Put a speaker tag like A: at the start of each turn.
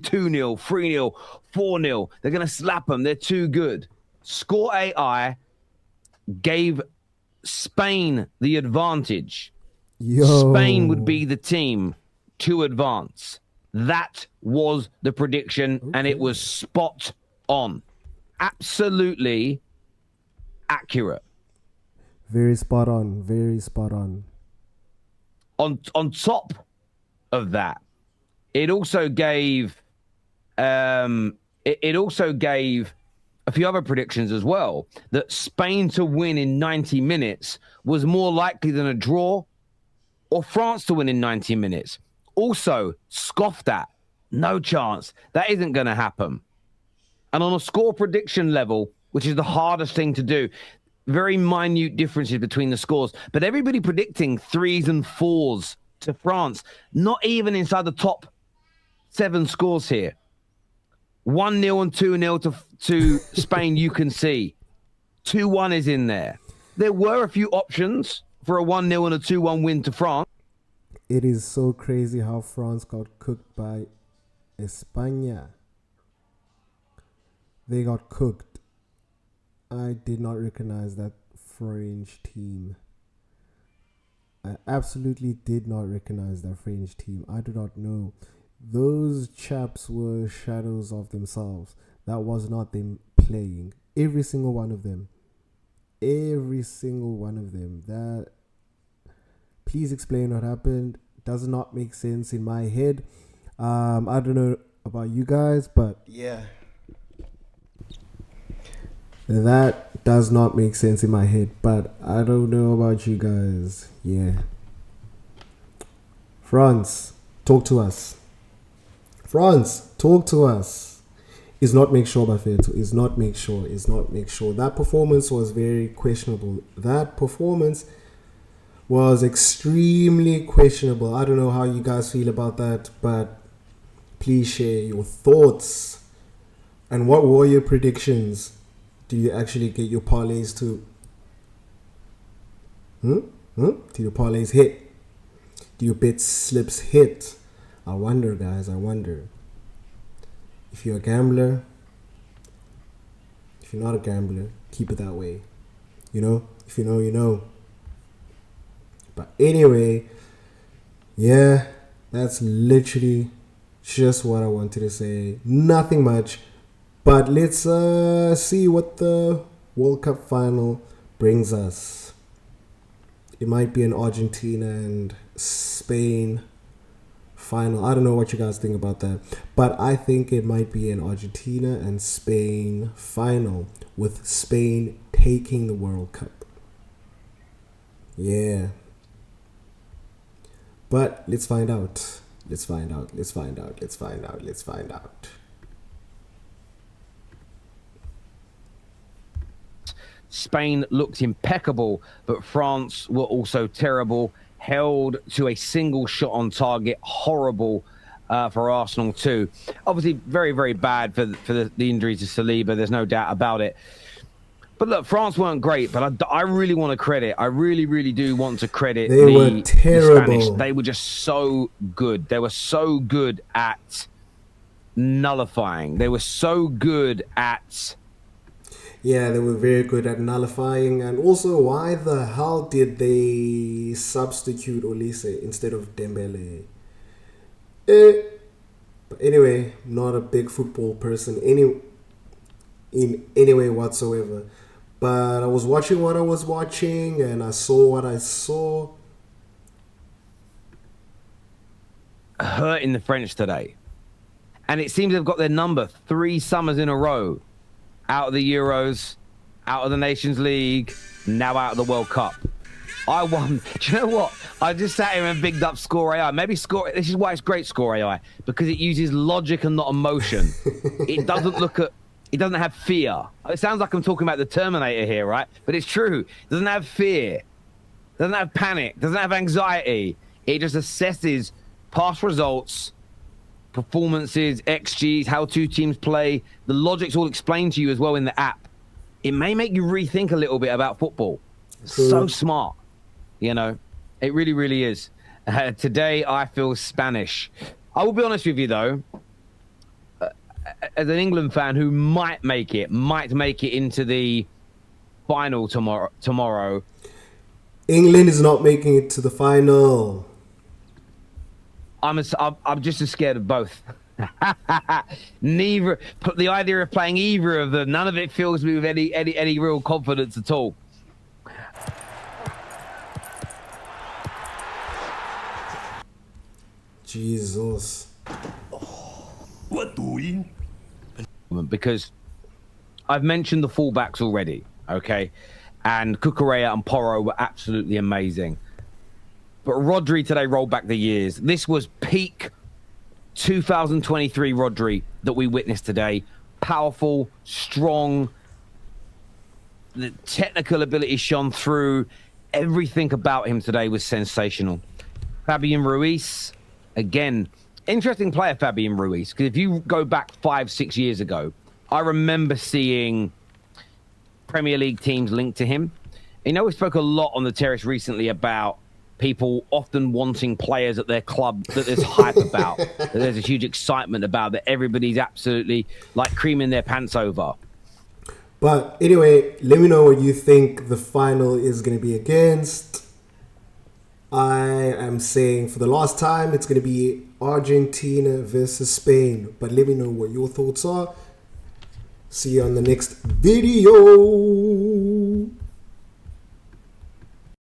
A: 2-0, 3-0, 4-0. They're going to slap them. They're too good. Score AI gave Spain the advantage. Spain would be the team to advance. That was the prediction, and it was spot on. Absolutely accurate.
B: Very spot on. Very spot on.
A: On top of that, it also gave it also gave a few other predictions as well, that Spain to win in 90 minutes was more likely than a draw, or France to win in 90 minutes. Also scoffed at. No chance. That isn't going to happen. And on a score prediction level, which is the hardest thing to do, very minute differences between the scores, but everybody predicting 3s and 4s to France, not even inside the top 7 scores here. 1-0 and 2-0 to Spain, you can see. 2-1 is in there. There were a few options for a 1-0 and a 2-1 win to France.
B: It is so crazy how France got cooked by España. They got cooked. I did not recognize that French team. I absolutely did not recognize that French team. I do not know. Those chaps were shadows of themselves. That was not them playing. Every single one of them. Every single one of them. That. Please explain what happened. Does not make sense in my head. I don't know about you guys, but yeah. That does not make sense in my head, but I don't know about you guys. Yeah. France, talk to us. France, talk to us. Is not make sure, Buffett. Is not make sure. Is not make sure. That performance was very questionable. That performance was extremely questionable. I don't know how you guys feel about that, but please share your thoughts. And what were your predictions? Do you actually get your parlays to? Do your parlays hit? Do your bet slips hit? I wonder, guys. I wonder. If you're a gambler, if you're not a gambler, keep it that way. You know, if you know, you know. But anyway, yeah, that's literally just what I wanted to say. Nothing much. But let's see what the World Cup final brings us. It might be an Argentina and Spain final. I don't know what you guys think about that. But I think it might be an Argentina and Spain final, with Spain taking the World Cup. Yeah. But let's find out. Let's find out. Let's find out. Let's find out. Let's find out.
A: Spain looked impeccable, but France were also terrible, held to a single shot on target. Horrible for Arsenal too. Obviously very, very bad for the injuries to Saliba. There's no doubt about it. But look, France weren't great, but I really want to credit. I really, really do want to credit
B: were terrible.
A: The Spanish. They were just so good. They were so good at nullifying. They were so good at...
B: Yeah, they were very good at nullifying. And also, why the hell did they substitute Olise instead of Dembele? But anyway, not a big football person in any way whatsoever. But I was watching what I was watching, and I saw what I saw.
A: Hurting the French today. And it seems they've got their number 3 summers in a row. Out of the Euros, out of the Nations League, now out of the World Cup. I won. Do you know what? I just sat here and bigged up Score AI. Maybe Score... This is why it's great, Score AI. Because it uses logic and not emotion. It doesn't look at... It doesn't have fear. It sounds like I'm talking about the Terminator here, right? But it's true. It doesn't have fear. It doesn't have panic. It doesn't have anxiety. It just assesses past results, performances, XGs, how 2 teams play. The logic's all explained to you as well in the app. It may make you rethink a little bit about football. Cool. So smart, you know. It really, really is. Today, I feel Spanish. I will be honest with you, though. as an England fan who might make it into the final tomorrow.
B: England is not making it to the final.
A: I'm just as scared of both. Neither. The idea of playing either of them, none of it fills me with any real confidence at all.
B: Jesus.
C: What doing?
A: Because I've mentioned the fullbacks already, okay? And Cucurella and Porro were absolutely amazing. But Rodri today rolled back the years. This was peak 2023 Rodri that we witnessed today. Powerful, strong. The technical ability shone through. Everything about him today was sensational. Fabian Ruiz, again, interesting player, Fabian Ruiz, because if you go back 5-6 years ago, I remember seeing Premier League teams linked to him. You know, we spoke a lot on the terrace recently about people often wanting players at their club that there's hype about, that there's a huge excitement about, that everybody's absolutely like creaming their pants over.
B: But anyway, let me know what you think the final is going to be against. I am saying for the last time it's going to be Argentina versus Spain. But let me know what your thoughts are. See you on the next video.